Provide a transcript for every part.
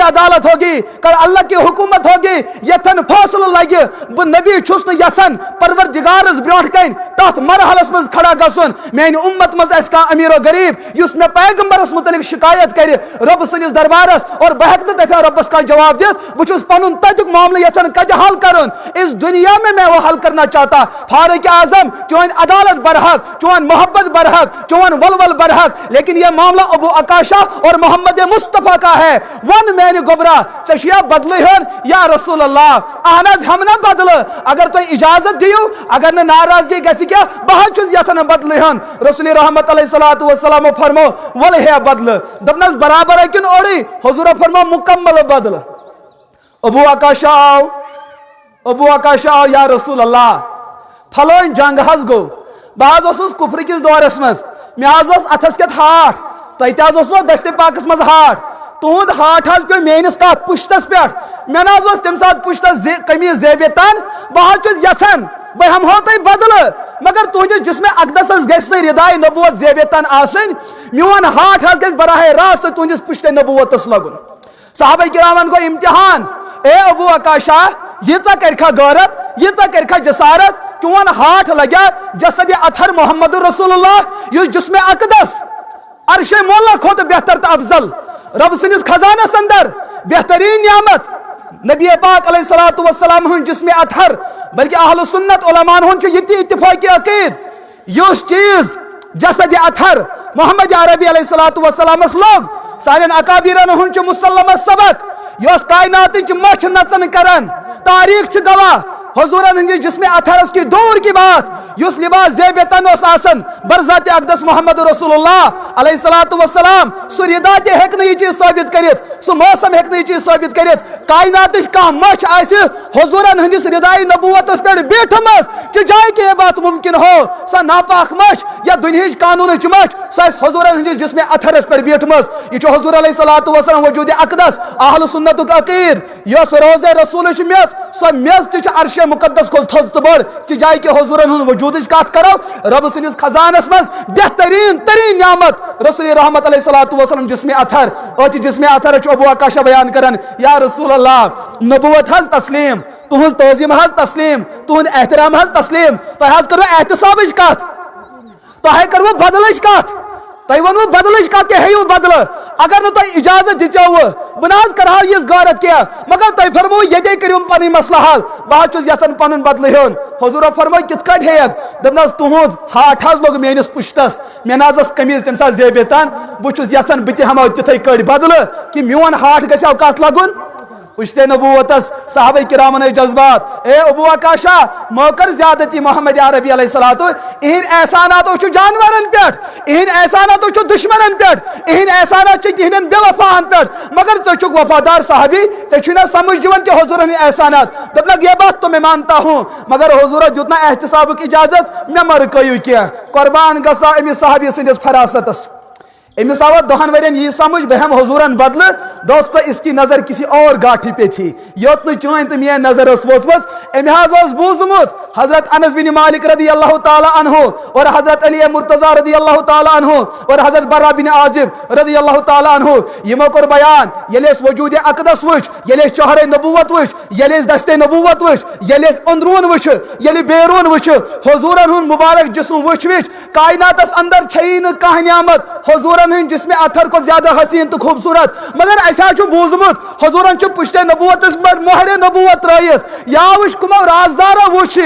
अदालत होगी, कल अल्लाह की हुकूमत होगी, यथन फैसला लगे बह नबी छुस न यसान परवरदिगारस ब्रोट कन तथ मरहलस मज खड़ा गसन मेन उम्मत मज अस कह अमीर गरीब युस मे पैगंबरस मुतलिक शिकायत कर रब सनिस दरबारस और बह हेक तथा रब्बस का जवाब दित बह पन तजुक मामले यसान कद हल कर इस दुनिया में मैं वो हल करना चाहता। फारूक आजम चौन अदालत बरहक, चौन मोहब्बत बरहक, चौन वलवल बरहक, लेकिन यह मामला अबू अकाशा और मोहम्मद मुस्तफ़ा का है। वन मैंने गोबरा चशिया बदल हन या रसूल अल्लाह अहनज हम ना बदल अगर तुम इजाजत दियो अगर न नाराजगी गसी क्या बहुत यसन बदल हन। रसूल रहमत अलैहिस्सलातु वस्सलाम फरमो वल है बदल दबनस बराबर है किन ओड़ी हुजूर फरमो मुकम्मल बदल। अबू अकाशा या रसूल अल्लाह फलोन जंग हज गो बह कुफर किस दौरस मज मे अथस कत हाट तुह दस्ते पाकस मज हाट तुद हाट हज पे मेनिस कत पुश्तस पे मे न तम सात पुश्तस कमीज जेबे तन बह यसान बह हम हो तुम बदल मगर तुहस जिसमें अकदस गि रिदाय नबूवत जेबे तन आसन मोन हाट हज ग बराह रास्त तुहस पुश्त नबूवतस लगुन। सहाबा किरामन गो इम्तिहान ए अबू अकाशा यीचा करखा गौरत यीचा करखा जसारत चौन हाथ लगे जसद अथर मोहम्मद रसूलुल्लाह युस जिसमें अकदस अर्शे मौला खोत बेहतर तो अफजल रब सनिस खजानस अंदर बेहतरीन नियामत नबी पाक अलैहिस्सलातु वस्सलाम हुन जिसमें अथर बल्कि अहलुस सुन्नत उलमान हुन ये इत्तिफाकी अकीद युस चीज जसद अथर मोहम्मद अरबी अलैहिस्सलातु वस्सलाम लोग सारे अकाबिरन हुन मुसल्लम सबक यस कायनात मछ नचन करन तारीख गवाह हुजूरन हंदिस जिसमें अथरस की दूर की बात युस लिबास जेब तन आसन बरजात अकदस मोहम्मद रसूलुल्लाह अलैहिस्सलातु वस्सलाम सु रिदात हेक न चीज साबित करित सु मौसम हेक न चीज साबित करित कायनात कह मछ आसि हुजूरन हंदिस रिदाय नबूवतस पे बैठमस च जाय के बात मुमकिन हो स नापाक मछ या दुनिया कानून मछ स हुजूरन हंदिस जिसमें अथरस पे बैठमस यह हुजूर अलैहिस्सलातु वस्सलाम वजूद अकदस अहल सुन्नत अकीद यस रोज़े रसूल मेज स मेज त अर्श मुकद्दस को थज तो बड़ च जाय के हुजूरन हुन वजूद कत करो रब सनिस खजानस मज बेहतरीन तरीन नियामत रसूल रहमत अलैहिस्सलातु वस्सलाम जिसमें अथर और जिसमें अथर अबू अकाशा बयान करन या रसूल अल्लाह नबूवत हज तस्लीम तुहज तौजीम हज तस्लीम तुहद एहतराम हज तस्लीम तह हज करो एहतसाब कत तह करो बदल कत तह वो बदल कत के हेयू बदल अगर न तुम इजाजत दिचो बह न करहा यह गारत क्या मगर तुम फरमो ये करो पन मसला हल बह यसान पन बदल हेन हुजूर फरमो कित कट हेक दपन तुहद हाट हज लोग मेनिस पुश्तस मे न कमीज तम सात जेबे तन बहुत यसान बह हम तिथे कट बदल कि मोन हाट गो कत लगुन पुश्ते नबूवतस सहाबा किरामन जज्बात ए अबू अकाशा मौकर ज्यादती मोहम्मद अरबी अलैहिस्सलातु इन एहसानात जानवरन पे इन एहसानात दुश्मनन पे इन एहसानात तिहन बेवफान पे मगर च वफादार साहबी चे समझ दिवन कि हुजूरन एहसानात दपलक ये बात तो मैं मानता हूँ मगर हुजूर जुतना एहतसाब की इजाजत मे मर कयू क्या कुर्बान गसा अमिस साहबी सदिस फरासतस अमिस आवा दहन वरियन यह समझ बह हम हुजूरन बदल दोस्तों इसकी नजर किसी और गाठी पे थी योत न चुन तो मे नजर वोचमस अम बूजमुत हजरत अनस बिन मालिक रदी अल्लाह ताला अन्हु और हजरत अली मुर्तजा रदी अल्लाह ताला अन्हु और हजरत बर्रा बिन आजिब रदी अल्लाह ताला अन्हु यमो कर बयान येले वजूद अकदस वुच येले शहर नबूवत वुच येले दस्ते नबूवत वुच येले अंदरून वुच येले बेरून वुच हुजूरन हुन मुबारक जिस्म वुच कायनातस अंदर छई न कह नियामत हुजूरन जिसमें अथर को ज्यादा हसीन तो खूबसूरत मगर ऐसा बूजमुत हुजूरन पुश्ते नबूवत मोहर नबूवत त्रित या वुच कमो राजदारो वुच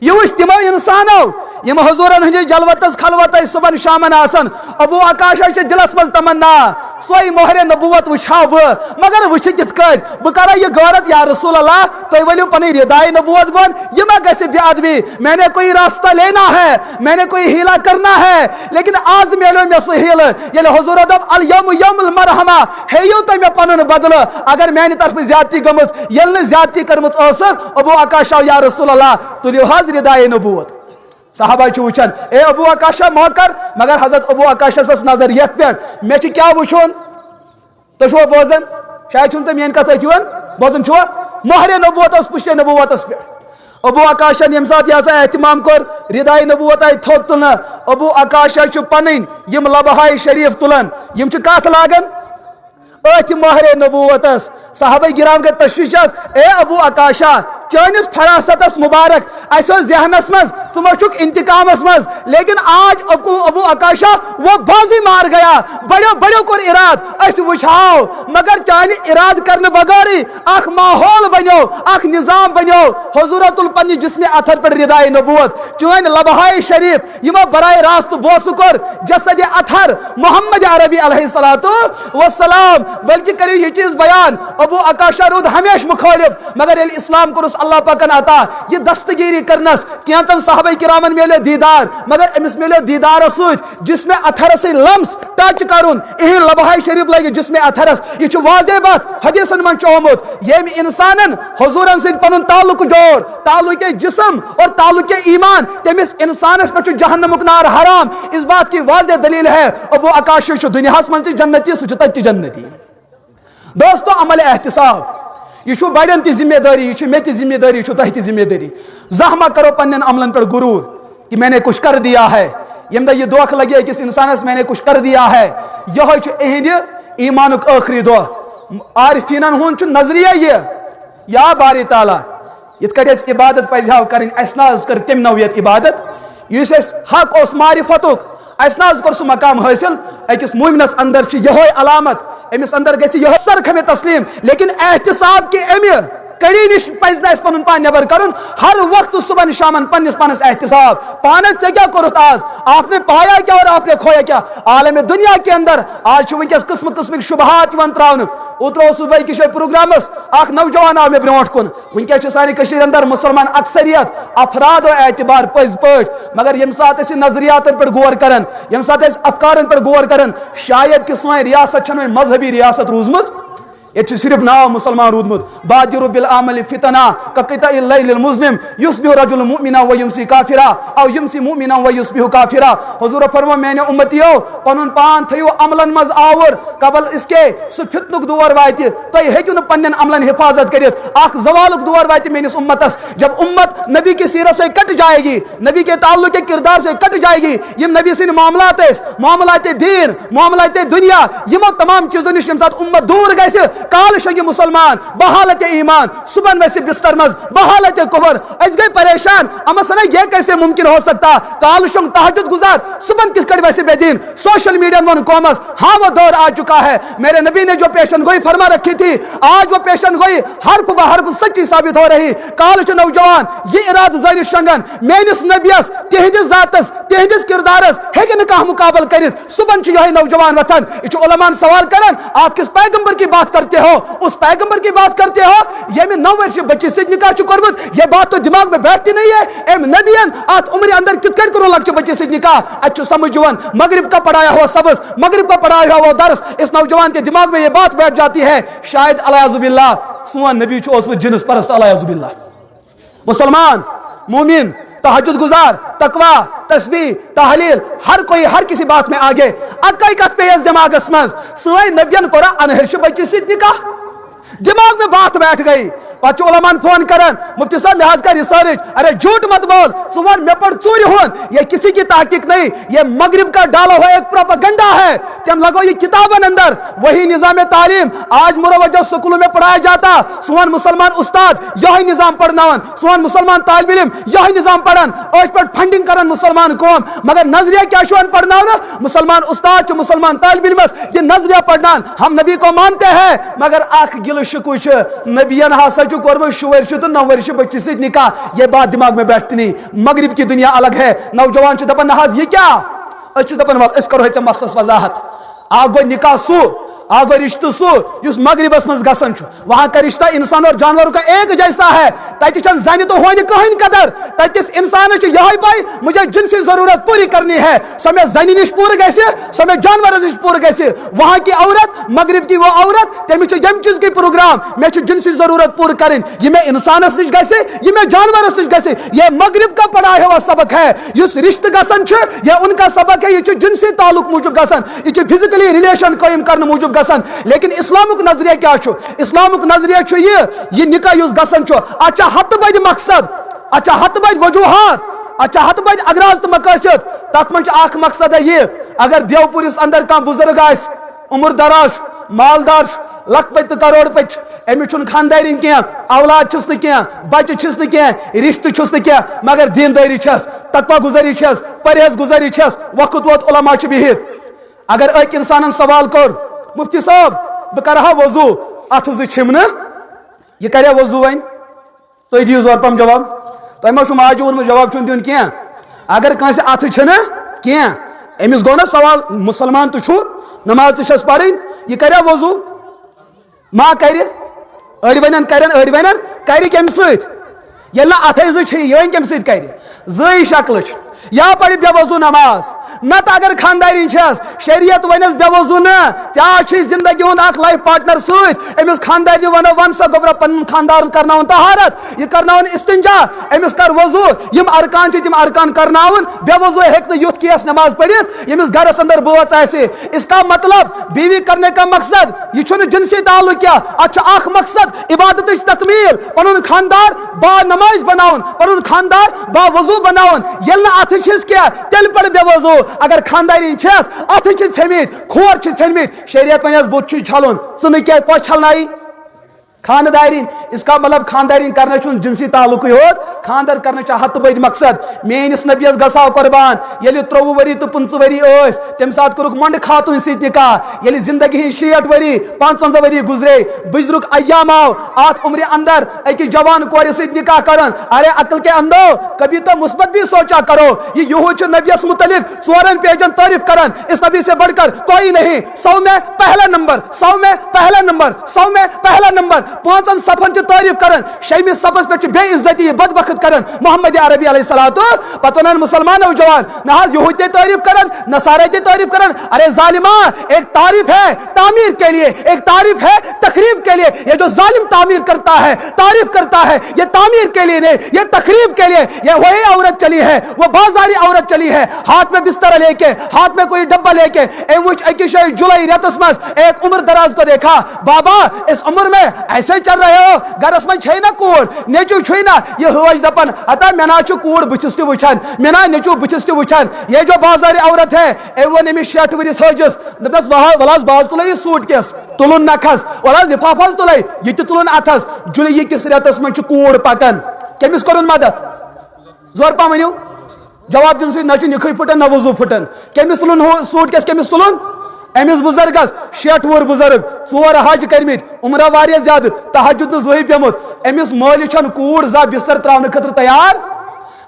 यह वुच तमो इंसानो यम हुजूरन हंज जलवतस खलवत सुबह शामन आसन अबू अकाशा दिलस मज तमन्ना सोई मोहर नबूवत वुछा बह मगर वुच कित बह कर यह गौरत या रसूल अल्लाह तुम वलियो पन रिदाय नबूवत बन यह मा गि बेअदबी मैंने कोई रास्ता लेना है मैंने कोई हीला करना है लेकिन आज मिलो मे सह हील ये हुजूर दप अल यौम यौमुल मरहमा हेयू तुम मे पन बदल अगर मैंने तरफ ज्यादती गमज ये ज्यादती कर्मच अबू अकाशा या रसूल अल्लाह तुलियो हज रिदाय नबूवत साहबा वुचान ए अबू अकाशा मौकर मगर हजरत अबू अकाशस नजर ये पे मे क्या वुचन तुम बोजन शायद तुम मेन कथ अन बोजन मोहर नबूवत पुश्ते नबूवतस पे अबू अकाशा यम सात एहतमाम कोर रिदाय नबूवत आई थोत तुल अबू अकाशा पन यम लबहाय शरीफ तुलान यम कथ लागन अथ माहर नबूवतस साहबा गिराम गए तशवीश ए अबू अकाशा चानिस फरासतस मुबारक अस जहनस मज तुम इंतकामस मज लेकिन आज अबू अकाशा वो बाजी मार गया बड़ो बड़ो कोर इराद अस वुछाओ मगर चान इराद करने बगैर अख माहौल बनो अख निजाम बनो हुजूरतुल पन्ने जिस्म अथर पर रिदाए नबूवत चान लबहाए शरीफ यमो बराए रास्त बोस कर जसद अथर मोहम्मद अरबी अलैहिस्सलातु वस्सलाम बल्कि करो ये चीज बयान अबू अकाशा रूद हमेश मुखालिफ मगर इस्लाम को अल्लाह पाकन अता ये दस्तगीरी करनस कैंचन साहबे किरामन मेले दीदार मगर अमिस मेले दीदार जिसमें अथरस लम्स टच करुन यही लबहाई शरीफ लगे जिसमें अथरस यह वाज़े बात हदीसन मन चोमुत येम इंसानन हुजूरन से पनुन ताल्लुक जोड़ ताल्लुक जिस्म और ताल्लुक ईमान तमिस इंसानस पे जहन्नमुक नार हराम इस बात की वाज़े दलील है अबू अकाशा दुनिया मन से जन्नती सह तत जन्नती। दोस्तों अमल एहतिसाब यह बड़न ति जिम्मेदारी यह मे जिम्मेदारी तह ति जिम्मेदारी जहमा करो पन्न अमलन पर गुरूर कि मैंने कुछ कर दिया है यम दह यह दोख लगे किस इंसानस मैंने कुछ कर दिया है यह अहद ईमान आखिरी दह आरिफीन हुंद नजरिया या बारी ताला इत इबादत पह कर कर तम नौयत इबादत इस हक उस मारिफतुक अस कोर सह मकाम हासिल अकिस मोमिनस अंदर यह अलामत अमिस अंदर गह सरख में तस्लीम लेकिन एहतिसाब के अमि कड़ी निश पज पन पान नबर कर हर वक्त सुबह शामन पन्निस पानस एहतिसाब पान ऐ क्या कोरुत आज आपने पाया क्या और आपने खोया क्या आलम दुनिया के अंदर आज वनकस किस्म किस्म शुबहात त्रावन उतरो सुबह किस प्रोग्रामस अख नौजवान आव मे ब्रोट कुन वनकस सानी अंदर मुसलमान अक्सरियत अफराद एतबार पज पट मगर यम सात नजरियात पर गौर कर यम सात अफकार पर गौर कर शायद कि सन रियासत मजहबी रियासत रूजम ये सिर्फ नाव मुसलमान रूदमुत बादिरु बिल आमल फितना कक़िताइल लैलिल मुज़लिम युस्बिहु रजुल मुमिना व युमसी काफिरा औ युमसी मुमिना व युस्बिहु काफिरा हुजूर फरमा मैंने उम्मतियो पनुन पान थयो अमलन मज आवर कबल इसके सु फितनुक दुवर वाति तय हेकु न पन्नन अमलन हिफाजत करित अख जवालुक दुवर वाति मेनिस उम्मतस जब उम्मत नबी की सीरत से कट जाएगी नबी के ताल्लुक के किरदार से कट जाएगी यम नबी सिन मामलात दीन मामलात दुनिया यमो तमाम चीजों निश यम साथ उम्मत दूर गए काल शगी मुसलमान बहालत ईमान सुबह वैसे बिस्तर मज बहालत कुफर अस गए परेशान अमसना यह कैसे मुमकिन हो सकता काल शंग तहज्जुद गुजार सुबह किस कड़ वैसे बेदीन सोशल मीडिया वन कॉमर्स हाँ वो दौर आ चुका है मेरे नबी ने जो पेशन गोई फरमा रखी थी आज वो पेशन गोई हर्फ ब हर्फ सच्ची साबित हो रही काल नौजवान ये इराद जान शंगन मेनिस नबियस तिहदिस जातस तिहदिस किरदारस हेकि न कह मुकाबल कर सुबह यह नौजवान वतन यह उलमान सवाल करन आप किस पैगंबर की बात करते हो उस पैगंबर की बात करते हो ये में 9 वर्ष बच्ची से निकाह चुकरबत ये बात तो दिमाग में बैठती नहीं है एम नबियन आत उम्र अंदर कितकन करो लग बच्चे से निकाह अच्छो समझवन मगरिब का पढ़ाया हुआ सबस मगरिब का पढ़ाया हुआ दर्स इस नौजवान के दिमाग में ये बात बैठ जाती है शायद अलाजुबिल्लाह सोन नबी चोस जिन्स परस्त अलाजुबिल्लाह मुसलमान मोमिन तहज्जुद गुजार तकवा तस्बीह तहलील हर कोई हर किसी बात में आगे अक्कई कत पे दिमागस मज सई नबियन कोरा अनहर्श बच्ची से निकाह दिमाग में बात बैठ गई पच उलमान फोन करन मुफ्ती साहब मैं कर रिसर्च अरे झूठ मत बोल सुबह में पढ़ चोरी होन ये किसी की ताकीक नहीं ये मगरिब का डाला हुआ एक प्रोपेगेंडा है तुम लगो ये किताबन अंदर वही निजाम तालीम आज मुरवजा स्कूलों में पढ़ाया जाता सुहान मुसलमान उस्ताद यही निजाम पढ़नावन सुहान मुसलमान तालिब इल्म यही निजाम पढ़न आज पर फंडिंग करन मुसलमान कौम मगर नजरिया क्या शुन पढ़ना मुसलमान उस्ताद मुसलमान तालिब इल्म ये नजरिया पढ़ना हम नबी को मानते हैं मगर आख गिल शुकुश नबियन हासा कोरब शुवर तो 9 वर्ष बच्ची से निकाह ये बात दिमाग में बैठती नहीं मगरिब की दुनिया अलग है नौजवान दपन नहाज ये क्या दपन वाल करो मसलस वजाहत आ गो निकाह सू आ गो रिश्तु सू युस मगरिबस मज गसन वहां का रिश्ता इंसान और जानवरों का एक जैसा है तत जन तो होने कहीं कदर तथिस इंसान यह पाई मुझे जिनसी जरूरत पूरी करनी है समय जनी निश पूर गए समय जानवर निश पूर गए वहां की औरत मगरिब की वो औरत तमिस यम चीज की प्रोग्राम मे जिनसी जरूरत पूर करें ये मे इंसानस निश गए ये मे जानवरस निश गए ये मगरिब का पढ़ाया हुआ सबक है युस रिश्त गसन ये उनका सबक है ये जिनसी ताल्लुक मूजूब गसन ये फिजिकली रिलेशन कायम करने मूजूब गसन लेकिन इस्लामुक नजरिया क्या इस्लामुक नजरिया ये निकाह युस गसन अच्छा हत बज मकसद अच्छा हत बज वजूहात अच्छा हत बज अगराज तो मकसद तथ मन मकसद है ये अगर देवपुरिस अंदर कह बुजुर्ग उम्र दराज مالدار لکھ کروڑ پت امس خانداری کی اولاد چھس نہ بچہ چھس نہ رشتہ چھس نہ مگر دینداری چھس تقوی گزاری چھس پرہیز گزاری چھس وقت ووت علماء بہت اگر اک انسان سوال کور مفتی صاحب بہ کرہا وضو اتھ زمنہ یہ کریا وضو ون تھی دیو زور پم جواب تہ ما ماجہ وونمت جواب چھ دین کی اگر کنس اتھ چھنہ کی امس گو نا سوال مسلمان تو چھو نماز چھس پڑھن یہ کریا وضو ما کر اڑ ونن کرن اڑ ونن کر کم ست یل نا اتھے زٕ چھ یہ کم ست کر زٕے شکل یا پڑھ بے وضو نماز نت اگر خاندارین چھس شریعت ونس بے وضو نا کیا زندگی ہند اخ لائف پارٹنر ست امس خاندارنہ ونو ون سا گوبرا پن خاندار کرناون طہارت یہ کرناون استنجا امس کر وضو یم ارکان تم ارکان کرناون بے وضو ہیک یوت کیس نماز پڑھت یمس گھرس اندر بوچ آسے اس کا مطلب بیوی کرنے کا مقصد یہ چھن جنسی تعلق کیا اچھا اخ مقصد عبادت تکمیل پن خاندار با نماز بناون پن خاندار با وضو بناون یل نا اتھ چھس کیا تیل پڑ بے وضو اگر خاندارین چھس اتھ چھ ژھمت کھور چھ ژھمت شریعت ونس بت چھ چھلن ژٕ کیا کو چھلنائی خاندارین اس کا مطلب خاندارین کرنا چھ جنسی تعلق ہوت خاندر کرنا ہت بڑ مقصد میس نبیس گساو قربان یل 23 وری تو 25 وری اس تم سات کورک منڈ خاتون ست نکاح یل زندگی 60 وری 55 وری گزرے بزرگ ایام آو آت عمر اندر اکس جوان کور ست نکاح کرن ارے عقل کے اندو کبھی تو مثبت بھی سوچا کرو یہ یہود چھ نبیس متعلق 4 پیجن تعریف کرن اس نبی سے بڑھ کر کوئی نہیں 100 میں پہلا نمبر 100 میں پہلا نمبر 100 میں پہلا نمبر 5 صفن چھ تعریف کرن 6 صفس پہ بے عزتی بدبخت کرن محمد عربی علیہ الصلوۃ پتہ ونان مسلمان نوجوان نہ یہود تعریف کرن نصارى تعریف کرن ارے ظالما ایک تعریف ہے تعمیر کے لیے ایک تعریف ہے تخریب کے لیے یہ جو ظالم تعمیر کرتا ہے تعریف کرتا ہے یہ تعمیر کے لیے نہیں یہ تخریب کے لیے یہ وہی عورت چلی ہے وہ بازاری عورت چلی ہے ہاتھ میں بستر لے کے ہاتھ میں کوئی ڈبہ لے کے جولائی ریتس مز ایک عمر دراز کو دیکھا بابا اس عمر میں ایسے چل رہے ہو گرس من چھ نا کوڑ نیچو چھ نا یہ ہوج دپن اتا منا چھ کوڑ بچس تہ وچھان منا نیچو بچس تہ وچھان یہ جو بازاری عورت ہے اے وہ نمی 60 ورس ہوجس دپس ولاس باز تلے سوٹ کیس تلن نکھس ولاس لفافس تلے یہ تہ تلن اتھس جولائی کس ریتس من چھ کوڑ پکن کمس کرن مدد زور پا ونیو جواب دن سی نہ نکھے پھٹن نہ وضو پھٹن کمس تلن سوٹ کیس کمس تلن امس بزرگس 60 وُہر بزرگ 4 حج کرمت عمرہ واریاہ زیادہ تہجد زوہی پیمت امس مول چھن کوڑ زا بستر تراؤن خاطر تیار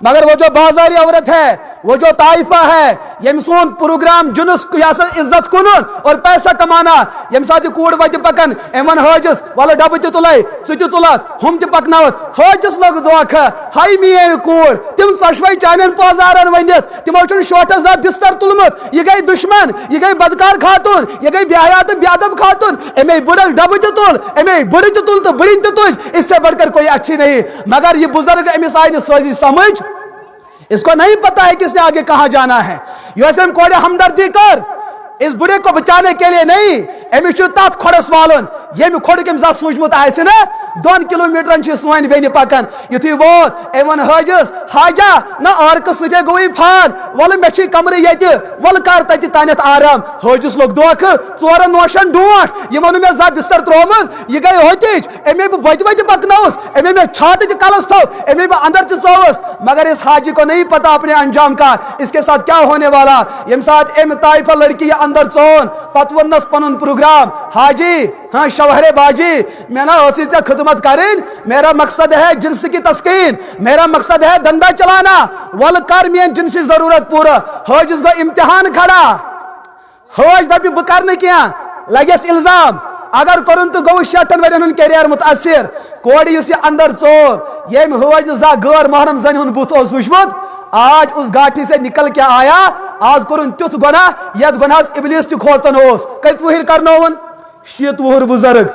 مگر وہ جو بازاری عورت ہے وہ جو طائفہ ہے یم سون پروگرام جنس عزت کنن اور پیسہ کمانا یم سات کوڑ وت پکن امن حاجس والا ڈب تہ تلے سہ تہ تلت ہم تہ پکناوت حاجس لوگ دھوکہ ہائی میے کوڑ تم ژشوے چانن پازارن ونت تمو چھ شوٹس زا بستر تلمت یہ گئی دشمن یہ گئی بدکار خاتون یہ گئی بے حیا تہ بے ادب خاتون امی بڑل ڈب تہ تل امی بڑ تہ تل تو بڑی تہ تج اس سے بڑھ کر کوئی اچھی نہیں مگر یہ بزرگ امس آئی نہ سوزی سمجھ اس کو نہیں پتا ہے کس نے آگے کہاں جانا ہے یوسم کوڑے ہمدردی کر اس بڑے کو بچانے کے لیے نہیں امس چھ تات کھڑس والن یم کھڑ کم زا سوچمت آسہ نا 2 کلومیٹرن چھ سون بین پکان یتھی ووت ایون حاجس حاجا نہ عارق ستے گوئی پھان ول مے چھ کمر یت ول کر تت تانت آرام حاجس لوگ دوکھ 4 نوشن ڈونٹ یمن میں زا بستر ترومت یہ گئی ہوتیچ امی بج بج پکناوس امی میں چھات تہ کلس تھو امی میں اندر تہ ژوس مگر اس حاجی کو نہیں پتا اپنے انجام کا اس کے ساتھ کیا ہونے والا یم ساتھ ام طائفہ لڑکی اندر ژون پت ونس پنن پروگرام حاجی ہاں شوہر باجی میں نا اسی سے خدمت کریں میرا مقصد ہے جنس کی تسکین میرا مقصد ہے دندہ چلانا ول کر میں جنسی ضرورت پورا حاجس گو امتحان کھڑا حاج دپی بہ کرنے کیا لگس الزام اگر کرن تو گو 60 ورین کیریئر متاثر کوڑی اس اندر ژور یم حاج زا غیر محرم زن ہن بوت اس وچمت آج اس گاٹھی سے نکل کے آیا آج کرن تیت گناہ یت گناہس ابلیس تہ کھوژن اوس کٔژ وُہر کرنوون 60 وُہر بزرگ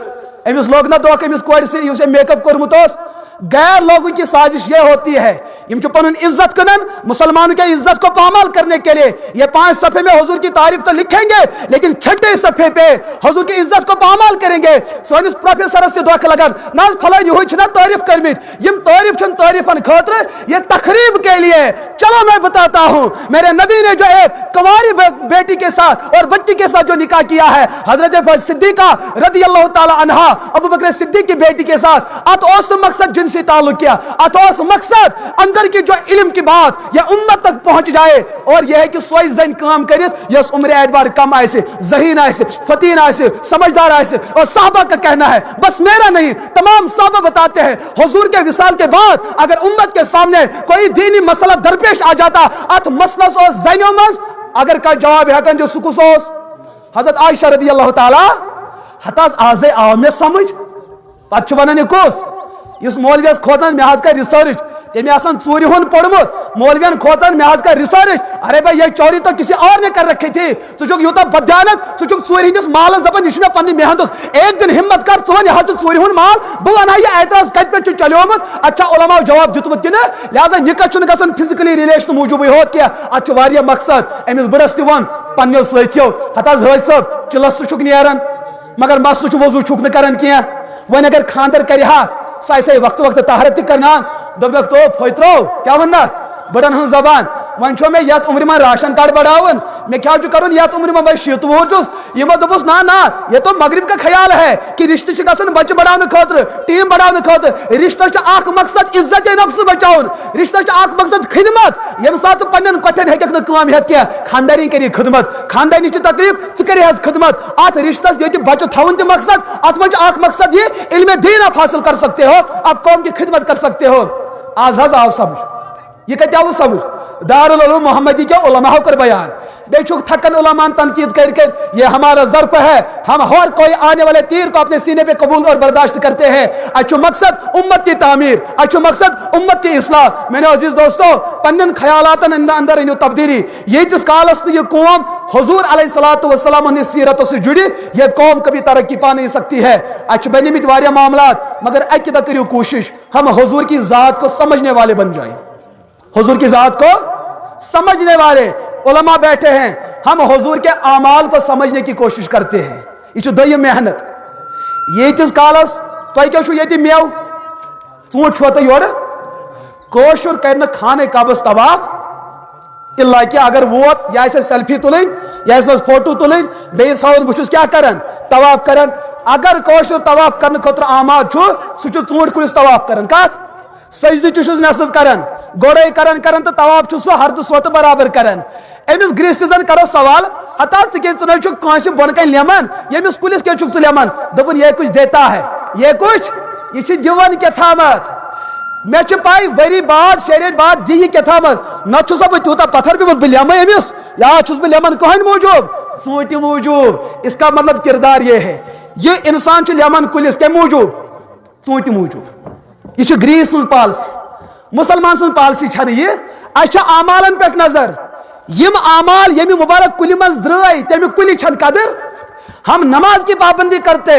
امس لوگ نہ دھوکہ امس کورِ سے میک اپ کورمت اوس गैर लोगों की साजिश ये होती है, इम पन इज्जत कनन मुसलमानों के इज्जत को पामाल करने के लिए ये 5 सफ़े में हुजूर की तारीफ तो लिखेंगे, लेकिन 6ठे सफ़े पे हुजूर की इज्जत को पामाल करेंगे। सोनिस प्रोफेसर से धोखा लगन ना फलान यह तारीफ करमित, यम तारीफ छन तारीफन खातिर ये तकरीब के लिए। चलो मैं बताता हूँ, मेरे नबी ने जो एक कुंवारी बेटी के साथ और बच्ची के साथ जो निकाह किया है, हजरत सिद्दीका रदी अल्लाह ताला अन्हा अबू बकर सिद्दीक की बेटी के साथ, अतोस मकसद जिनसी ताल्लुक किया, अतोस मकसद अंदर की जो इल्म की बात या उम्मत तक पहुंच जाए, और यह है कि सोई जन काम करे यस उम्र एतबार कम आए, जहीन आए, फतीन आए, समझदार आए। और साहबा का कहना है, बस मेरा नहीं तमाम साहबा बताते हैं, हुजूर के विसाल के बाद अगर उम्मत के सामने कोई दीनी मसला दरपेश आ जाता, अत मसलस और ज़ैनियों मस अगर का जवाब है जो सुकुसोस हजरत आयशा रदी अल्लाह ताला हतास आज़े आव में समझ पत वन कुस इस मौलवियस खोजन मे का रिसर्च तेम चूरी हुन पढ़मुत, मौलवियन खोजन मे का रिसर्च, अरे भाई ये चोरी तो किसी और ने कर रखी थी, चुक यूत बदयानत चुक चूरी हंदिस मालस दपान यह पे मेहनत। एक दिन हिम्मत कर वन यह चूरी हुन माल, बह वन यह एतराज कत पे चलोमुत, अच्छा उलमा जवाब दितमुत कि लिहाजा निकट गन फिजिकली रिलेशन मूजूब होत क्या, अत मकसद अमिस बुढ़स वन पन्नो सत्यो हताज हज सब चिलस चुक नेरान मगर मस वजू चुक न क्या। वन अगर खानदर कर सह वक्त वक्त तहरत करना दोपक तो फोत्रो क्या वन बड़न हज जबान वन मे यथ उम्र में राशन कार्ड बढ़ावन, मे क्या कर यथ उम्र में शीत वोर चुस यमो दोपस ना ना ये तो मगरिब का ख्याल है कि रिश्ते गन बच्चे बढ़ाने खातिर, टीम बढ़ाने खातिर। रिश्ते मकसद इज्जत नफ्स बचाउन, रिश्ते मकसद खिदमत, यम सात पन्न कथन हेक काम हेत क्या खानदानी करी खिदमत, खानदानी तकलीफ कर खिदमत, अत रिश्तस ये बच्चे थवन त मकसद, अत मं मकसद ये इल्म दीन आप हासिल कर सकते हो, आप कौम की खिदमत कर सकते हो। आज हज आव समझ यह कत आव समझ दारुल उलूम मोहम्मदी के उलमा कर बयान, बेचुक थकन उलमान तनकीद कर ये हमारा ज़र्फ है, हम हर कोई आने वाले तीर को अपने सीने पे कबूल और बर्दाश्त करते हैं। अच्छु मकसद उम्मत की तामीर, अच्छु मकसद उम्मत की इस्लाह। मैंने अजीज दोस्तों पन्न ख्यालातन अंदर इन तब्दीली ये जिस कालस ये कौम हुजूर अलैहिस्सलातु वस्सलाम सीरत से जुड़ी ये कौम कभी तरक्की पा नहीं सकती है। अच्छ बनिमित वारिया मामलात, मगर अक्दा करियो कोशिश हम हुजूर की ज़ात को समझने वाले बन जाए, हुजूर की ज़ात को समझने वाले उलमा बैठे हैं, हम हुजूर के आमाल को समझने की कोशिश करते हैं। यह दोयम मेहनत ये कालस तुम क्या ये मेव चूट छो तो योर कोशुर कर खाने काबस तवाफ इल्ला कि अगर वोत यह सेल्फी तुलन यह फोटो तुलन बेस हावन बहुत क्या करन तवाफ करन। अगर कोशुर तवाफ करने खुद आमाद सह चूट कुलिस तवाफ करन कत सजद नसब करन गोड़े करन तो तवाफ सह हर्द सोत बराबर करन। अमिस ग्रीसिजन करो सवाल हता कंस बोन कन लेमन यमिस कुलिस क्या लेमन दोपन ये कुछ देता है, ये कुछ यह दिवन क्या थामत मे पाई वरी बाद शरीर बाद दी क्या थामत न बह तूता पत्थर पे बह लेम अमिस या बह लेमन कहन मूजूब सूट मूजूब। इसका मतलब किरदार ये है ये इंसान लेमन कुलिस क्या मूजूब सूट मूजूब। यह ग्रीस पॉलिसी, मुसलमान सं पॉलिसी छन ये अच्छा आमालन पे नजर यम आमाल यमि मुबारक कुलि मज द्राय तमि कुलि छन कदर। हम नमाज की पाबंदी करते,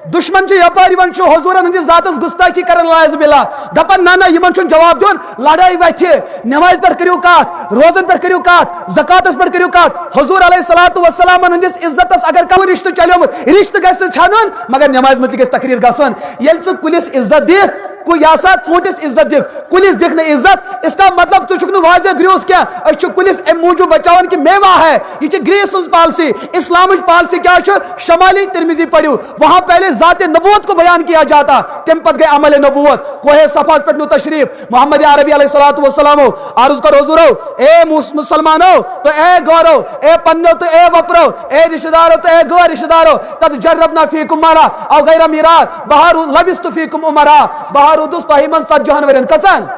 दुश्मन यपार हुजूरन हंदिस जातस गुस्ताखी कर बिला दपन ना ना यमन जवाब दिन लड़ाई वथि नमाज पे करियो कत रोजन पे करियो कत ज़कातस पे करियो कत। हुजूर अलैहिस्सलातु वस्सलाम हंदिस इज्जतस अगर कम रिश्ते चलोमुत रिश्ते गस छानुन मगर नमाज मत गस तकरीर गसन येल स कुलिस इज्जत दिख को यासा चूंटिस इज्जत दिख कुलिस दिख न इज्जत। इसका मतलब तु छुक वाजे ग्रोस क्या कुलिस अम मूजूब बचावन कि मेवा है। यह ग्रीस पॉलिसी, इस्लाम पॉलिसी क्या शमाली तिरमिजी पढ़ू वहां पहले जात नबूवत को बयान किया जाता तम पत गए अमल नबूवत कोहे सफा पे नु तशरीफ मोहम्मद अरबी अलैहिस्सलातु वस्सलाम अर्ज कर हुजूरो ए मुसलमानो तो ए गौरो ए पन्नो तो ए वपरो ए रिश्तेदारो तो ए गो रिश्तेदारो कद जर्रबना फीकुम मारा औ गैर मिरार बहारु लबिस्तु फीकुम उमरा बहारु दुस तहिमन सज्जहन वरन कसन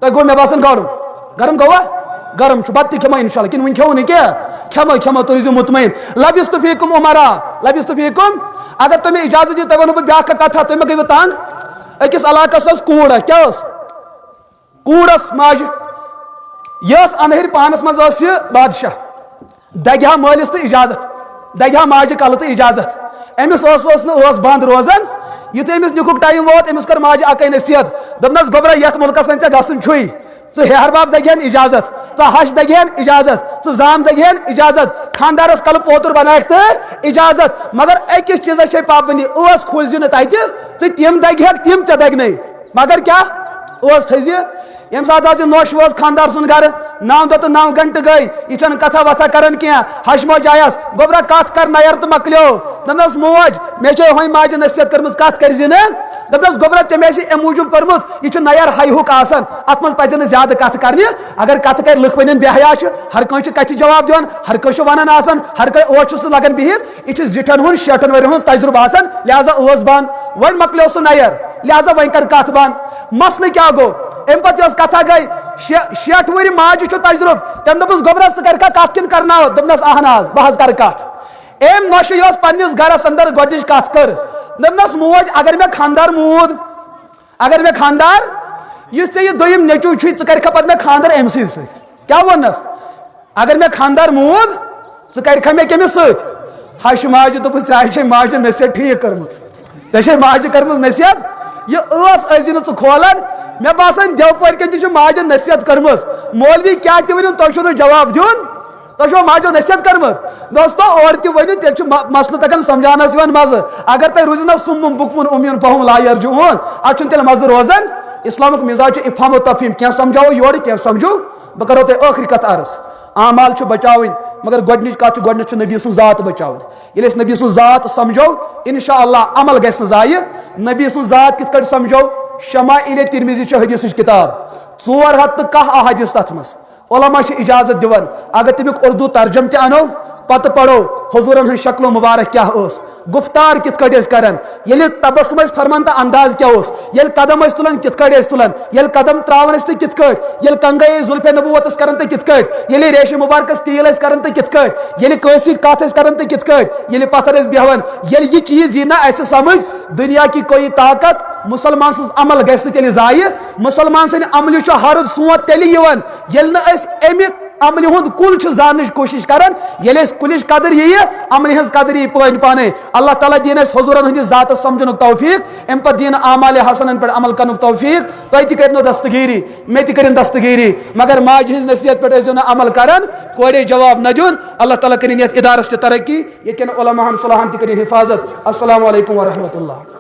तो गो मे बासन गरम गवा गरम बत खेमा इंशाल्लाह किन वन खेव न क्या खेमा खेमा तो रिजु मुतमईन लबिस्तु फीकुम उमरा लबिस्तु फीकुम। अगर तुम्हें इजाजत दी तब वन ब्या कथा तुम गई तंग अकिस इलाकस कूड़ क्या कूड़स माज यह अनहर पानस मज बादशाह दग्या मालिस तो इजाजत दग्या माज कल तो इजाजत अमिस बंद रोजान یُتھُے أمِس نِکُک ٹایم ووت أمِس کٔر ماجہِ اَکٕے نصیحت دوٚپنَس گوٚبرا یَتھ مُلکَس وۄنۍ ژےٚ گژھُن چھُے ژٕ ہیہَر بب دگہن اجازت ژٕ ہش دگہن اجازت ژٕ زام دگہن اجازت خاندارس کل پوتر بنایکھ تہٕ اجازت مگر أکِس چیٖزس چھے پابنٛدی ٲس کھوٗلزِ نہٕ تتہِ ژٕ تِم دگہکھ تِم ژےٚ دگنے مگر کیٛاہ ٲس تھٲیزِ ییٚمہِ ساتہٕ حظ یہِ نوٚش وٲژ خاندار سُنٛد گرٕ 9 دۄہ تہٕ 9 گھنٹہٕ گٔے یہِ چھنہٕ کتھا وتھا کران کینٛہہ ہش موج آیس گوٚبرا کتھ کر نیر تہٕ مۄکلیو دوٚپنس موج مےٚ چھے وۄنۍ ماجہِ نصیحت کٔرمٕژ کتھ کٔرزِ نہٕ دوٚپنس گوٚبرا تٔمۍ آسہِ امہِ موٗجوٗب کوٚرمُت یہِ چھُ نیر ہایہُک آسان اتھ منٛز پزِ نہٕ زیادٕ کتھ کرنہِ اگر کتھ کرِ لُکھ ونن بے حیا چھُ ہر کٲنٛسہِ چھُ کتھِ جواب دِوان ہر کٲنٛسہِ چھُ ونان آسان ہر کٲنٛسہِ اوس چھُس نہٕ لگان بِہِتھ یہِ چھُ زِٹھٮ۪ن ہُنٛد شیٹھن ؤرین ہُنٛد تجرُبہٕ آسان لہذا ٲس بنٛد وۄنۍ مۄکلیو سُہ نیر لہذا وۄنۍ کر کتھ بنٛد مسلہٕ کیٛاہ گوٚو امہِ پتہٕ یۄس کتھا گٔے 6 وُہرِ ماجہِ چھُ تجرُبہٕ تٔمۍ دوٚپُس گوٚبرا ژٕ کرکھا کتھ کِنہٕ کرناوٕ دوٚپنس اہن حظ بہٕ حظ کرٕ کتھ أمۍ نۄشہِ یۄس پننِس گرس اندر گۄڈنِچ کتھ کٔر دوٚپنس موج اگر مےٚ خاندار موٗد اگر مےٚ خاندار یُس ژےٚ یہِ دوٚیِم نیٚچوٗ چھُے ژٕ کرکھا پتہٕ مےٚ خاندر أمۍ سٕے سۭتۍ کیٛاہ ووٚننس اگر مےٚ خاندار موٗد ژٕ کرکھا مےٚ کٔمِس سۭتۍ ہش ماجہِ دوٚپُس ژےٚ چھے ماجہِ نصیحت ٹھیٖک کٔرمٕژ ژےٚ چھے ماجہِ کٔرمٕژ نصیحت یہِ ٲس ٲسۍ نہٕ ژٕ کھولان مےٚ باسان دیوپورِ کٮ۪ن تہِ چھِ ماجہِ نصیحت کٔرمٕژ مولوی کیٛاہ تہِ ؤنِو تۄہہِ چھُو نہٕ جواب دیُن تۄہہِ چھو ماجو نصیحت کٔرمٕژ دوستو اورٕ تہِ ؤنِو تیٚلہِ چھُ مسلہٕ تگان سمجھاونس یِوان مزٕ اگر تۄہہِ روٗزِو نا سُمُم بُکمُن اُمیُن فہم لا یرجعون اتھ چھُنہٕ تیٚلہِ مزٕ روزان اسلامُک مزاج چھُ افہام و تفہیم کینٛہہ سمجھاوو یورٕ کینٛہہ سمجھو بہٕ کرو تۄہہِ ٲخری کتھ عرض اعمال چھُ بچاوٕنۍ مگر گۄڈنِچ کتھ چھِ گۄڈنیٚتھ چھُ نبی سٕنٛز ذات بچاوٕنۍ ییٚلہِ أسۍ نبی سٕنٛز ذات سمجھو انشاء اللہ عمل گژھِ نہٕ ضایہِ نبی سٕنٛز ذات کِتھ کٲٹھۍ سمجھو شمائل ترمذی چھِ حدیثٕچ کِتاب 410 احادیث تتھ منٛز علما چھِ اجازت دِوان اگر تمیُک اردو ترجم تہِ انو پتہٕ پرو حضوٗرن ہٕنٛز شکل مبارک کیٛاہ ٲس گفتار کِتھ کٲٹھۍ ٲسۍ کران ییٚلہِ تبسم ٲسۍ فرمان تہٕ انداز کیٛاہ اوس ییٚلہِ قدم ٲسۍ تُلان کِتھ کٲٹھۍ ٲسۍ تُلان ییٚلہِ قدم تراوان ٲسۍ تہٕ کِتھ کٲٹھۍ ییٚلہِ کنگے ٲسۍ زُلفے نبوتس کران تہٕ کِتھ کٲٹھۍ ییٚلہِ ریشہِ مبارکس تیٖل ٲسۍ کران تہٕ کِتھ کٲٹھۍ ییٚلہِ کٲنٛسہِ سۭتۍ کتھ ٲسۍ کران تہٕ کِتھ کٲٹھۍ ییٚلہِ پتھر ٲسۍ بیہوان ییٚلہِ یہِ چیٖز یی نا اسہِ سمجھ دُنیا کی کوئی طاقت مسلمان سٕنٛز عمل گژھِ نہٕ تیٚلہِ ضایہِ مسلمان سٕنٛدِ عملہِ چھُ ہرُد سونت تیٚلہِ یِوان ییٚلہِ نہٕ أسۍ امہِ عملہِ ہُنٛد کُل چھُ زاننٕچ کوٗشش کران ییٚلہِ أسۍ کُلِچ قدر ییہِ عملہِ ہٕنٛز قدر ییہِ پٲنۍ پانے اللہ تعالیٰ دِیِن اَسہِ حضوٗرن ہٕنٛدِس ذاتس سمجھنُک توفیٖق امہِ پتہٕ دِیِن اعمالِ حسنن پٮ۪ٹھ عمل کرنُک توفیٖق تۄہہِ تہِ کٔرِنو دستگیٖری مےٚ تہِ کٔرِن دستگیٖری مگر ماجہِ ہٕنٛز نصیحت پٮ۪ٹھ ٲسۍزیو نہٕ عمل کران کورے جواب نہ دیُن اللہ تعالیٰ کٔرِنۍ یتھ ادارس تہِ ترقی ییٚتہِ کٮ۪ن علماہن صلاحن تہِ کٔرِنۍ حفاظت السلام علیکم ورحمۃ اللہ